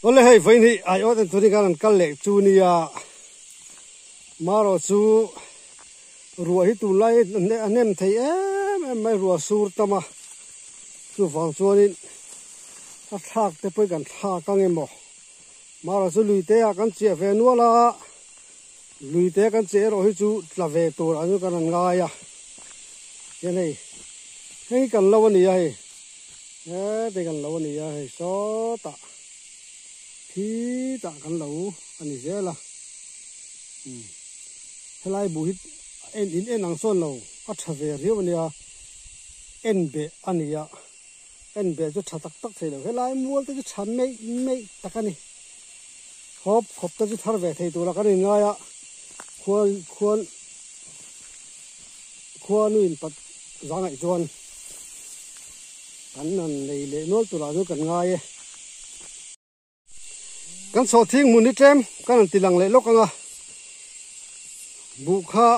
ole hei vai ni ai o ten tuni kan kal le chu ni ya maro chu ruwa hi tu lai anem thei em mai ruwa sur tama chu wang chuanin a thak te poi kan tha kang emo maro chu luite a kan che ve nuala luite kan che ro hi chu tla ve tur anu kan nga ya ye nei hei kan law ni ya hei te kan law ni ya hei so ta thi ta kan law ani zela helai bu hit en ang son lo a thave riu ania en be ania en be chu thatak tak thei lo helai mual te chu chan mei takani hop te chu thar ve thei tu la kan nga ya khuan in pat zangai chuan kan nan nei le nol tu la nu kan nga ye kan so thing mun ni trem kan tilang le lokanga bu kha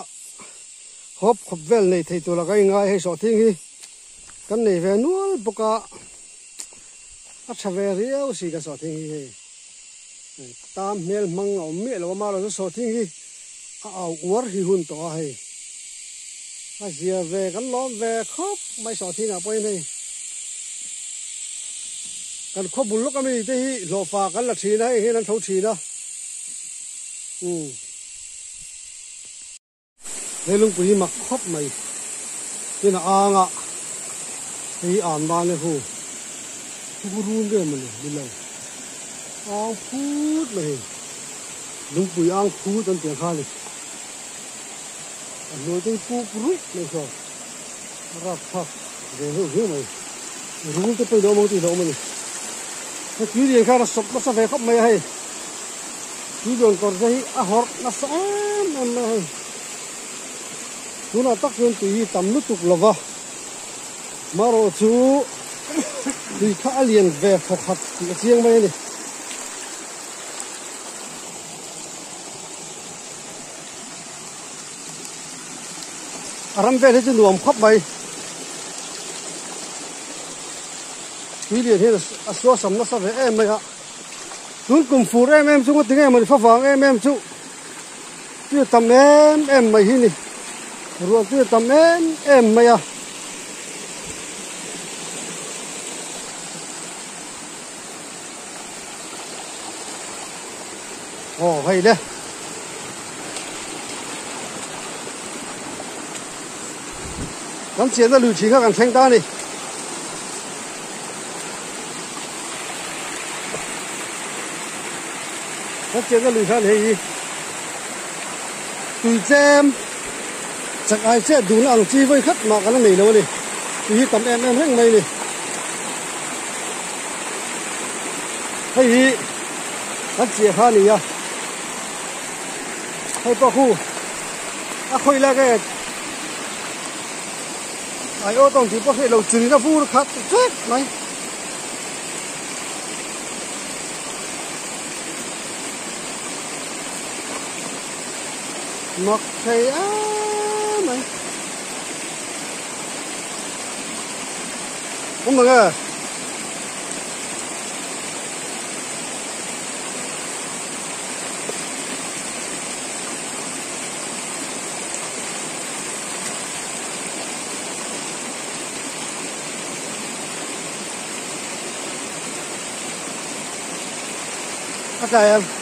hop khop vel nei thei tu la kai nga he so thing hi kan nei ve nual boka a thave riau si ka so thing hi tam mel mang au me lo ma lo so thing hi au war hi hun to hai a zia ve kan lom ve khop mai so thing a poi nei kan khop bul lo ka mi te hi lo fa kan la thi na hi nan tho thi na lấy lung bùi mặc khóc mày thế là nga thấy ảm ba lên hồ không run cái mà đi lâu phút này lung bùi ăn phút trong tiếng khai này rồi tôi phút rút này rồi ra phật để hiểu mày run cái bây giờ mong thì đâu mà cái kỹ điện khai là sập nó sẽ về khóc mày hay kỹ điện còn dây hot nó sẽ em hay tuna tak yun tui tam lu tuk lova maro chu tui kha alien ve phokhat ti chiang mai ni aram ve le chu nuam khop mai tui lian he aswa sam na sa ve em mai ha tun kum fur em chu ngot tingai mai fa wang em chu tu tam em mai hi ni ruộng kia tầm em mày à ồ hay đấy gắn chiến ra lưu trí các bạn thanh ta đi gắn chiến ra lưu trí này tùy xem chắc ai sẽ đúng là chi với khách mà cái này đâu đi thì tầm em hết mày đi hay gì bắt chia pha này à hay bao khu khơi là cái ai ô tô chỉ có thể đầu chừng ra vu khác chết mày mặc thầy á mày không được à ok em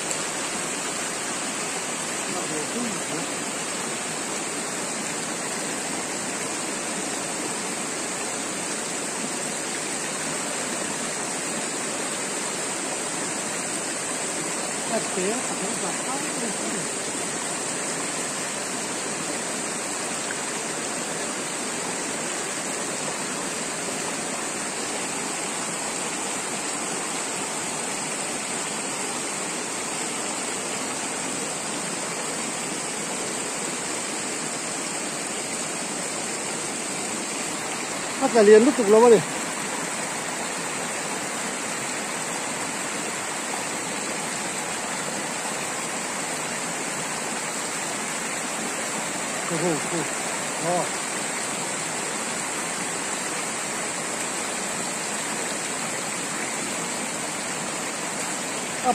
cái liền lúc tục lâu này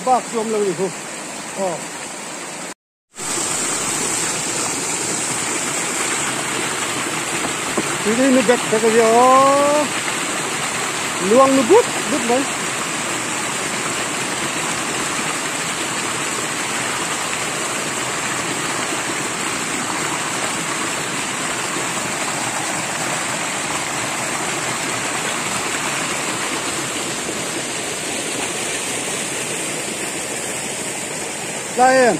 bác chôm lâu đi không thì đi nó bẹt cái gì luang nó bút đấy đây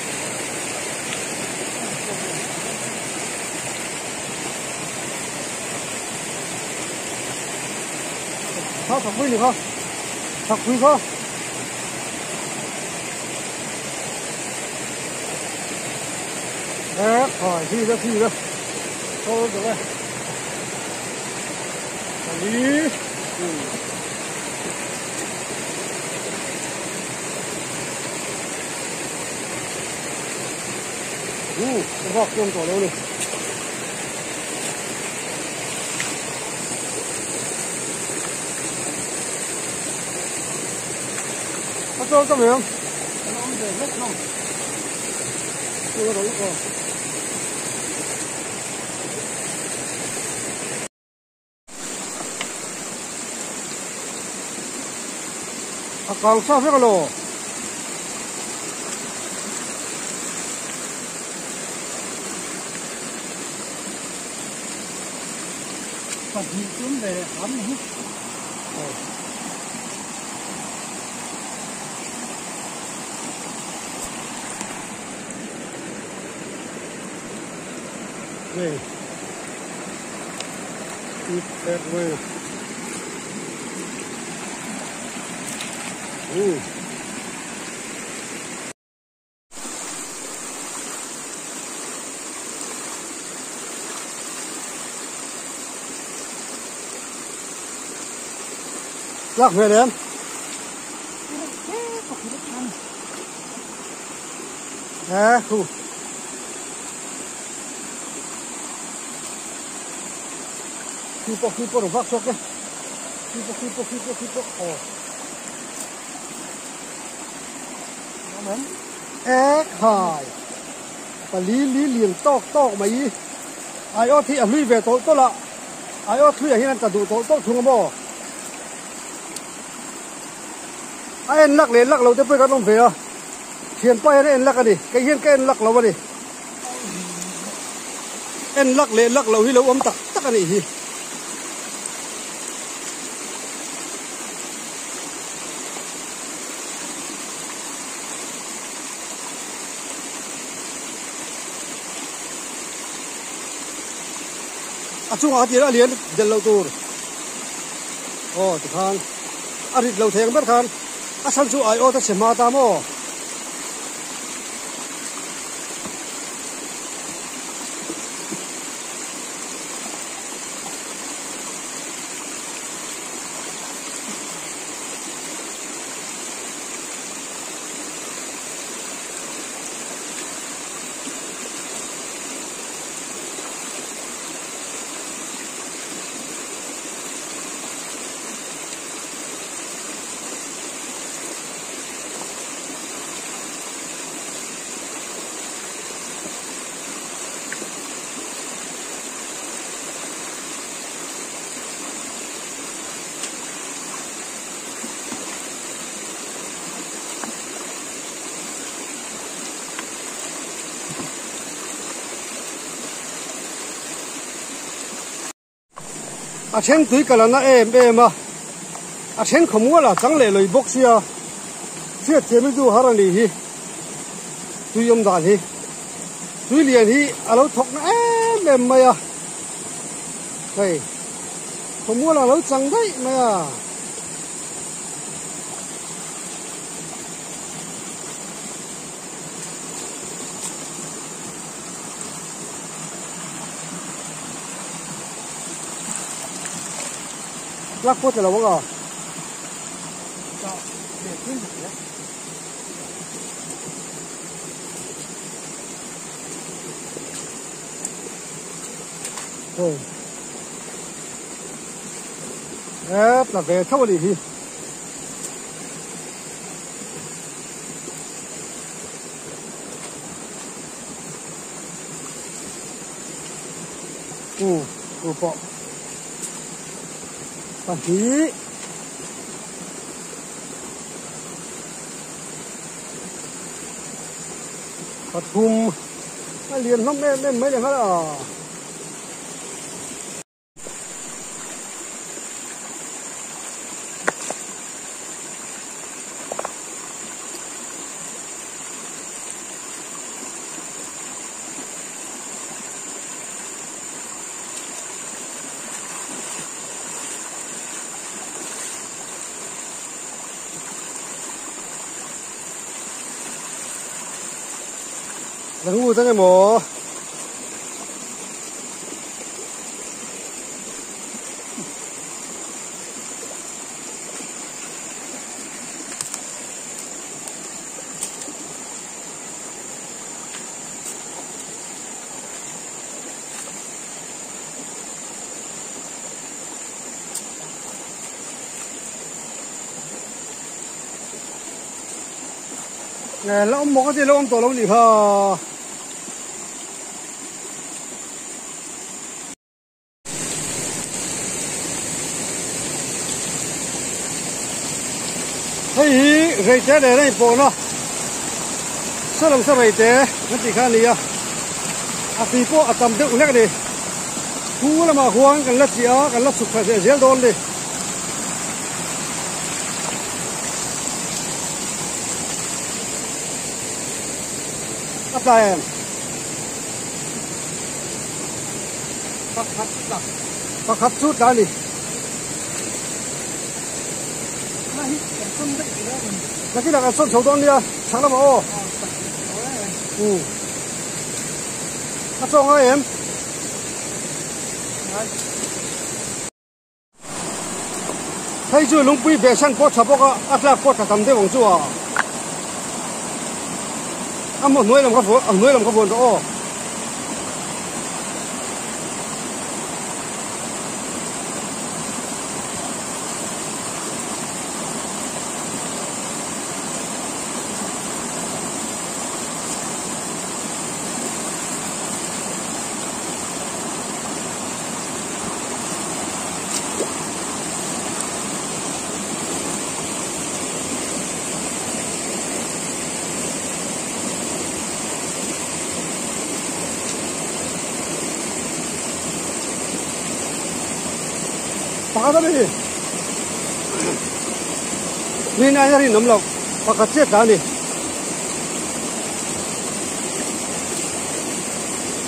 thật quý được không? Thật quý không? Đấy, khỏi thi ra. Thôi được rồi. Quản lý. Gọt trong tổ đâu này. Có phải không? Nó về hết không? Chưa có đúng không? Còn sao phép lồ? Còn nhìn xuống về hắm hút. Đây. Ít đẹp quê. Lắc về đấy em. Khu. Kipo, vác sok cái. Kipo. Khai. Và lý liền tóc mày. Ai ở thì lui về tối tốt lạ. Ai ở thì hiện tại đủ tối tốt thùng bò. Ai em lắc lên lắc lâu tới bây giờ không về à? Hiện tại em lắc đi, cái hiện cái em lắc lâu đi. Em lắc lên lắc lâu hi lâu tắc cái này hi. Chung hạt gì liền dân lâu tour. Thì khan, rít lâu thèm bất khan, sang chú ai ta xem mà tam Chen túi cả là nó em mà chen không mua là chẳng lẽ lời bốc xia chế mới du hara đi hi túi ông đàn hi túi liền hi lâu thọc nó em mày à đây không mua là lâu chẳng đấy mày à lắc phút là vâng à rồi ép là về thâu đi รูปะปะฮีปทุมไม่เรียนน้องแม่ไม่อย่างนั้นอ่ะแล้วงูตั้งแต่หมอแล้วหมอก็จะลงตัวลงหลีพอเฮ้ยเฮ้ยเจ๊เดี๋ยวนี้ปนเนาะสลับสบายเจ๊นั่นสิข้านี่อ่ะอาปีโป้อาตำเด็กอุเล็กดิกูละมาห่วงกันละเสียกันละสุขเสียเสียโดนดิอะไรปักขัดชุดได้ดิ那这两个送手段的呀，长了毛。他中个人。他就龙背别上过差不多阿拉过他他们的王座啊。阿莫弄两个佛，弄两个佛的哦。打到你，你那样的能不能把它接干的？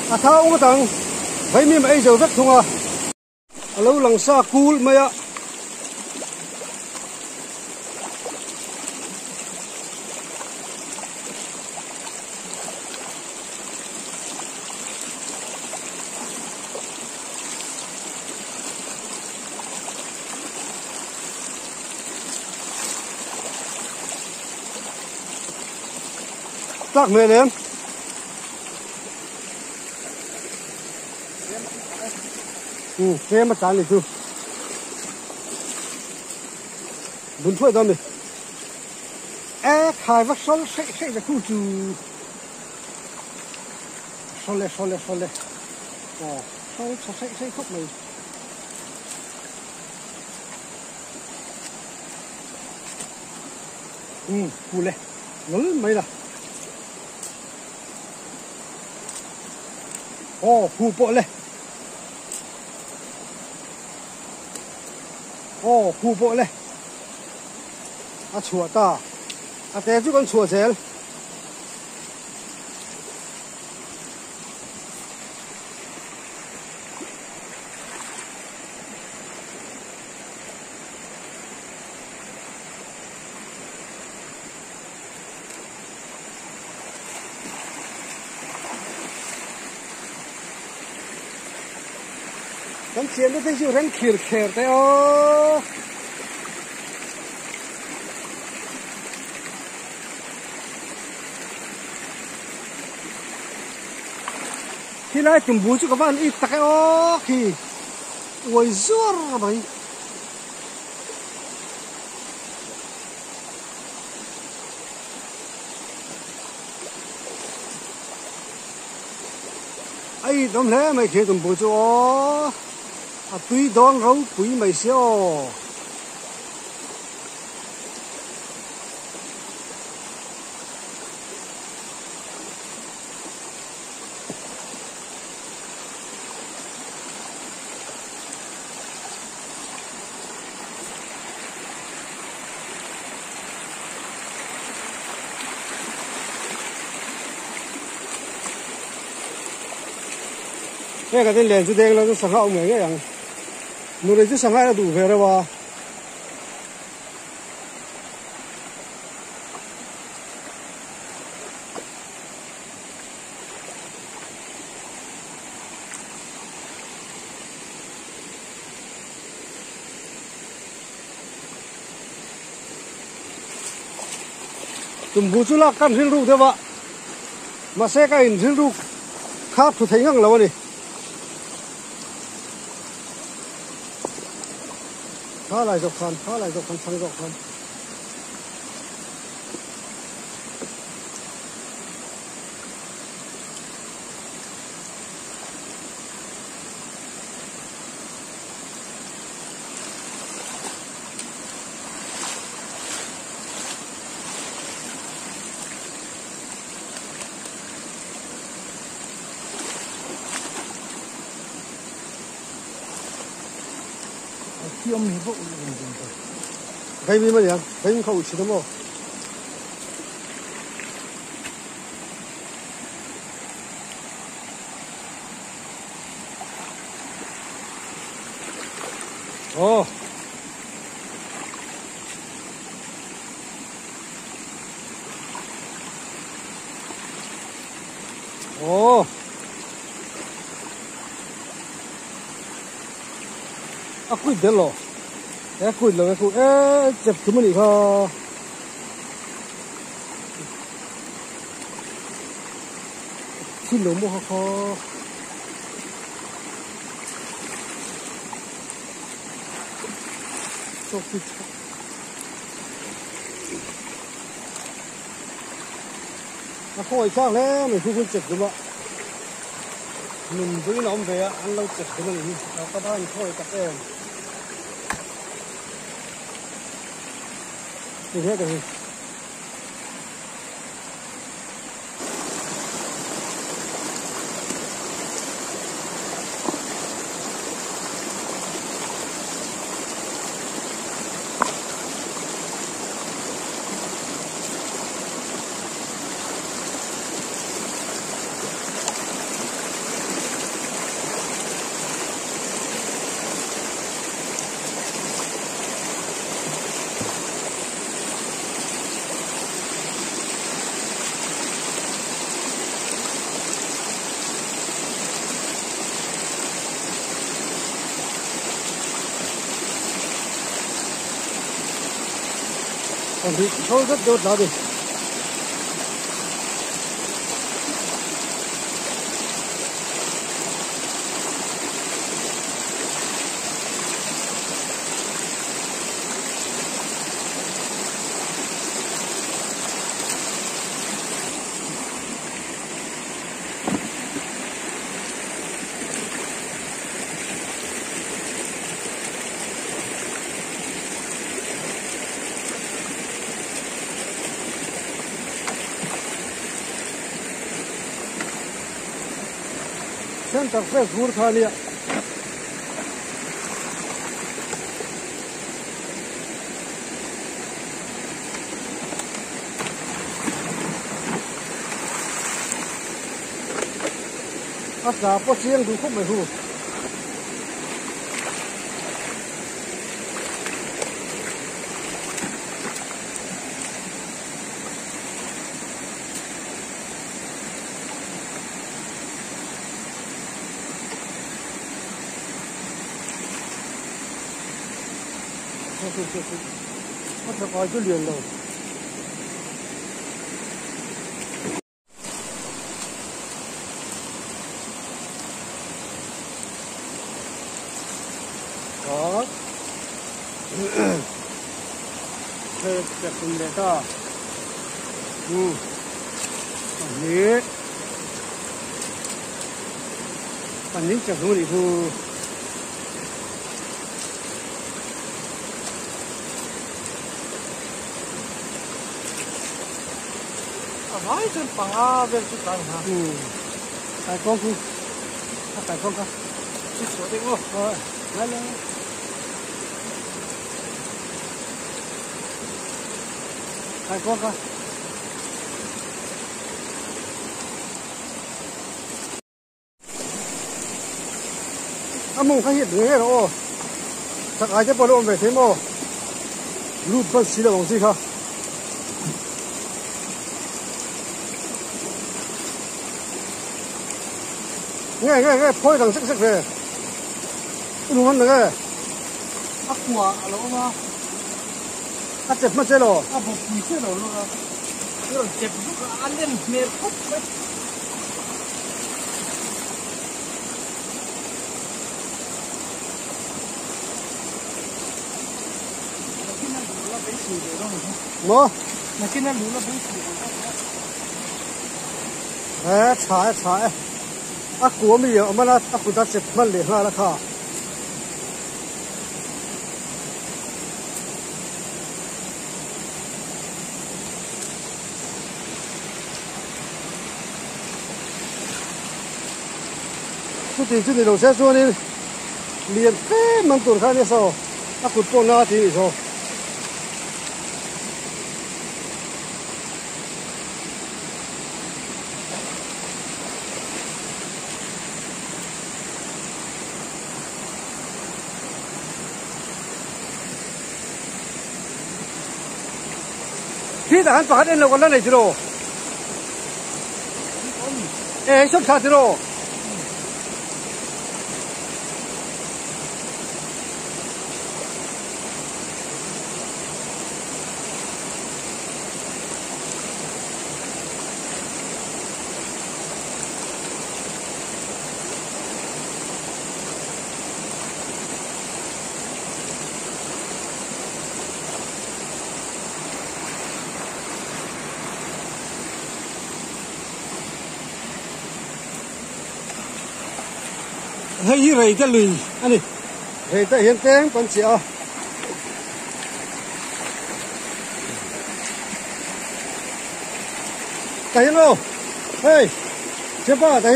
啊，他我等外面没就不通啊，老冷沙鼓没呀？Tắc mẹ lên. Xem mà tán đi chú. Bún phơi đó mày. Khai vắt xóa sẽ là khu chú. Xóa lẹ. Xóa sẽ khóc mày. Phù lẹ. Ngấn mày là. Phù bộ lên. Phù bộ lên. Chùa ta. Thế chứ con chùa chén. Con chiến nó thấy chú rắn khỉr thế ô. Khi lại chúng bố chú các bạn ít tắc ô khi. Ôi dồi vậy. ai đom lẽ mày kia tụm bùi cho à tuy đón rau quý mày xíu cái tên liền chú đen là chú sang hậu mấy cáiอย่างnó đây chú sang hai là đủ về rồi bà tụm bù chú là căn riêng ru thế vợ mà xe cái riêng ru khác tôi thấy ngang lâu này phá lại dọc khăn phang dọc khăn Kiom ni bo cái gì mà vậy cái khẩu chỉ đúng không ồ ồ à quýt đấy lo cái quýt là cái quýt chụp cái mình kho xin lỗi mua kho cho quýt nó khỏi sang đấy mình không chụp được mà mình với nó về ăn lâu chụp cái mình các bạn khỏi cắt em như thế cái gì còn thì thôi rất tốt đó đi Sen takse gur thaliya asa po chiang du khop mai hu nó sẽ coi cái liền rồi đó đây là cùng để ta nhé phần những chẳng nuôi đi thu nói trên bằng a về chút càng ha tại con cu tại con ca chút số đi ngô rồi lấy lên tại con ca mông khai hiện nghe rồi chắc ai chắc bao lâu về thế mà lút phân xí là bằng gì không nghe phơi thằng sắc về đúng không nghe ác quả lỗ mà cắt chép mất chết rồi bộ phim chết rồi luôn à cái rồi chép lúc ăn lên mệt khóc đấy mà mà cái này lúa là bốn mươi trái của mình ở mà của ta chụp mất liền là khá chút thì đầu xe xuống đi liền thế mang tuần khai như sau của con na thì sao khi đã phát hiện là con này chứ đâu, xuất khá chứ đâu, hay rầy ta lùi anh đi rầy ta hiện tiếng con chị à tay đâu hey chưa ba tay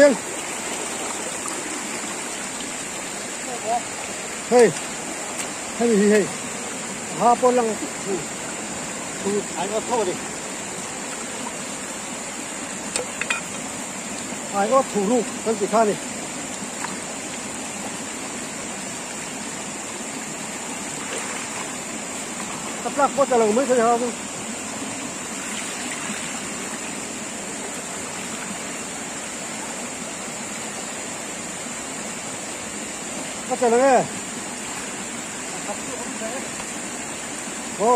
hey hey ha po lang thu anh có thô đi ai có thủ luôn con chị khan đi tập lắc có trả lời mới thôi không có trả lời nghe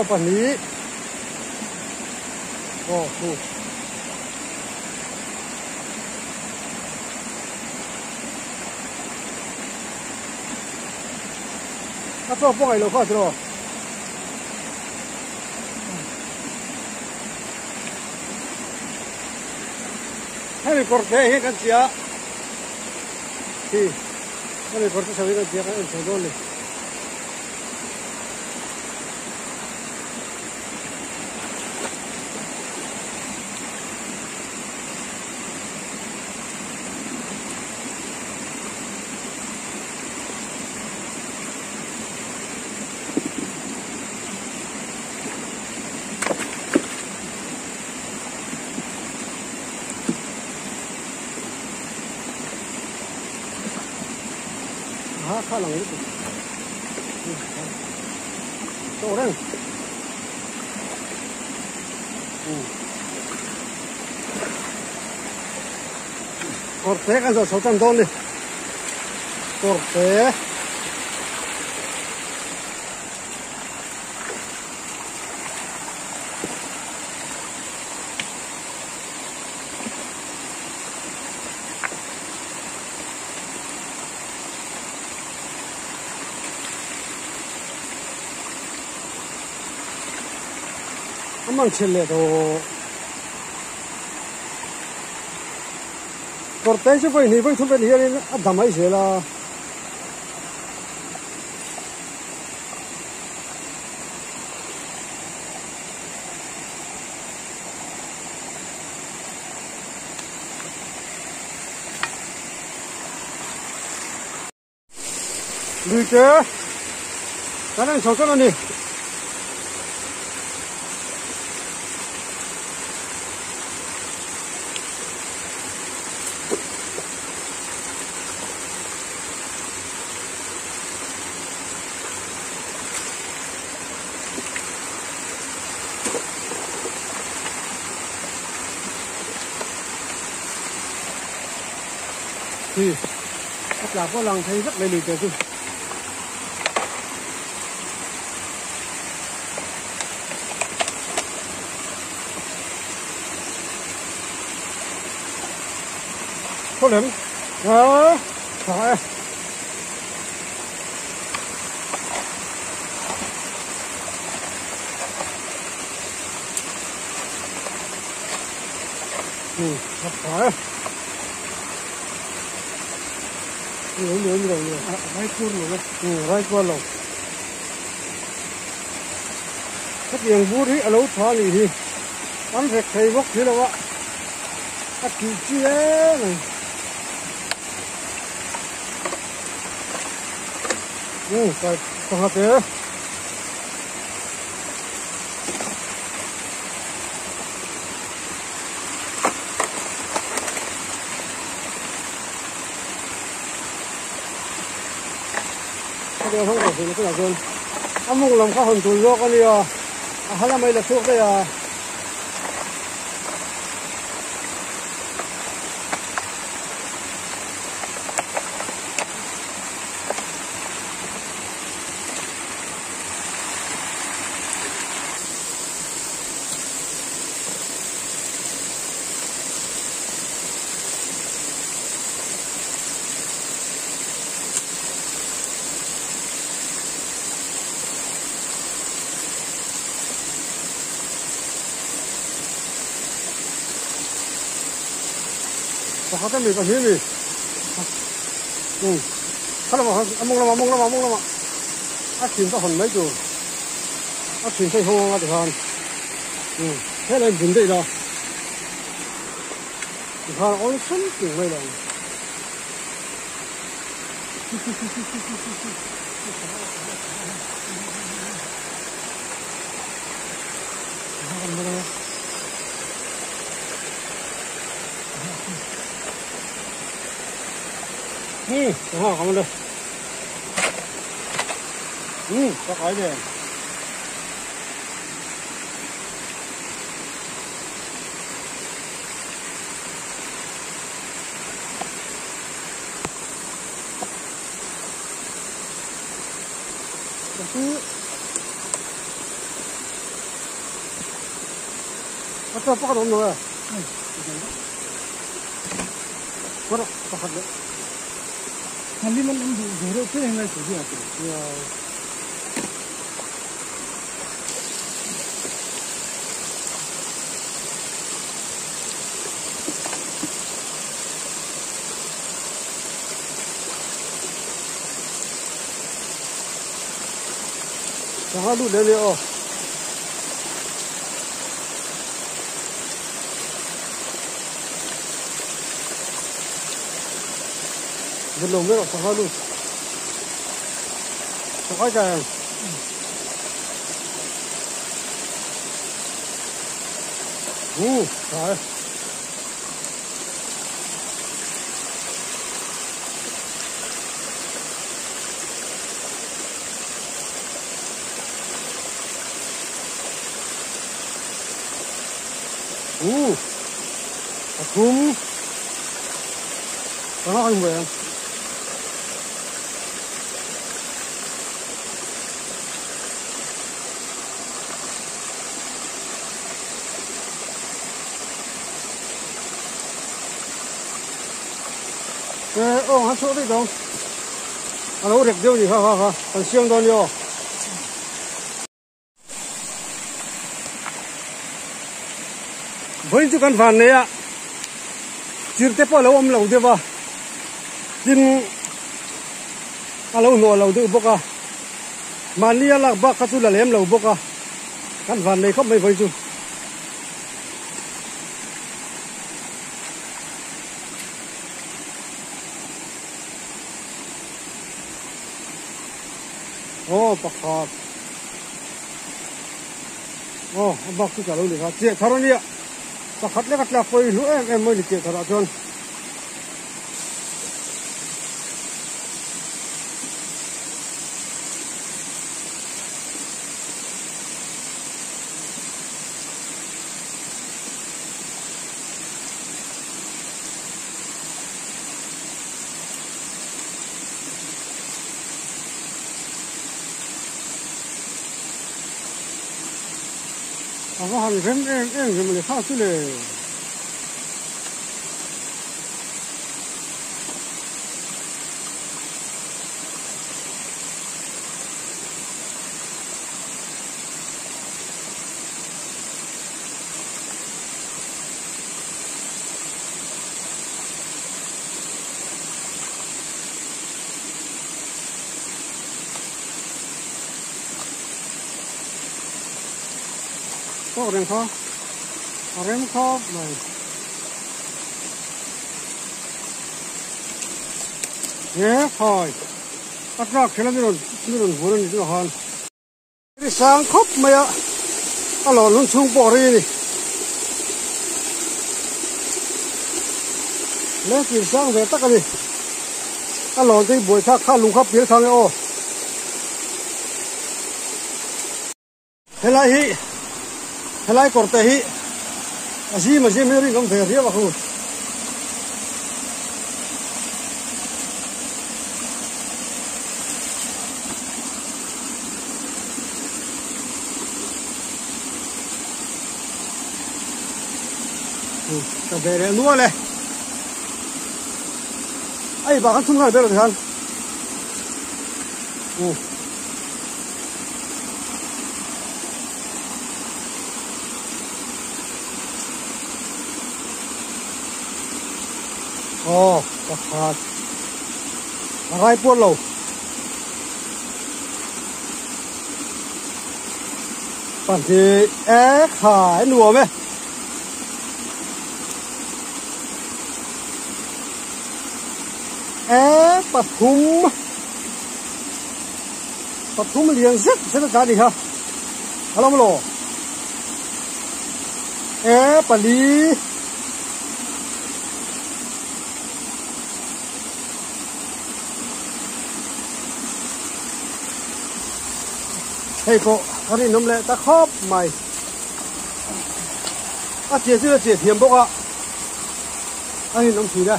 phần lý thu các chỗ bông này lâu khó rồi hay mình corte hay kan sia thì hay mình corte sabi kan sia kan ang sodol khá là ít chỗ đây corte kan rồi 600 đô đi corte 한방 칠래도 corte chứ phải ni phải thu bên hier nên đầm ấy sẽ là lùi kế cái này số cái này thì tất cả có lần thấy rất là lùi kế chứ có lắm đó phải phải nhiều rai cuốn rồi tất nhiên bút đi ở lâu thoa lì thì ăn việc thầy bốc thế đâu ạ các kỳ chia này phải không hợp thế cái không có gì nữa là luôn ăn mùng làm khó hơn tuổi rồi con đi à hay là mấy là thuốc đây à có cái gì có gì gì cái là mong ác chín có phần mấy chỗ ác chín thấy hoa được hơn thế là vấn đề đó được hơn ôn sân kiểu này là cảm ơn đây có cái gì bắt đầu rồi bắt đầu 한리만 노래 그냥 날 주지 않고. 하루 내려. belum belok halus aja rồi akum đó anh về hắn chỗ đây đâu nó được điều gì ha còn siêng đâu nhiều với chú căn phản này ạ chirte po lo om lo de wa tin alo no lo de boka mania lak ba ka tu la lem lo boka kan van nei khop mai voi chu pakhat bak tu chalo ni kha che tharoni pakhat le katla koi lu em moi ni che thara chon ako han rem em le kha tu le có rem kho này nhé thôi bắt ra cái này mình vừa lên cái hòn cái sáng khóc mày ạ alo luôn xuống bỏ đi lấy cái sáng về tắc cái gì alo cái buổi sáng khá lung khắp phía sang ô thế lại helai korte hi asi ma je meri ngam the ria ba khu ta bere nuo le ai ba kan thung na bere than pakhat rai po lo pan thì khai nuo me pathum liền rất rất là đi ha alo lo pali hey cô anh đi nôm lệ ta khóc mày chia chứ chia thiềm bốc ạ anh đi nôm thủy đây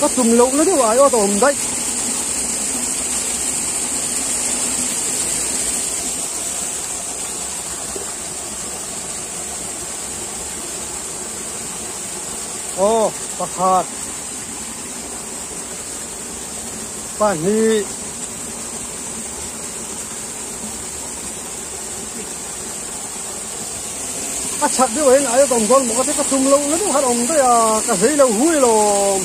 có chùm lụng nó đi vào ô tô hồng đấy pakhat pani chắc đi vậy này tổng con một cái chùm lụng nó đi hoạt động đấy à cả giấy lâu húi rồi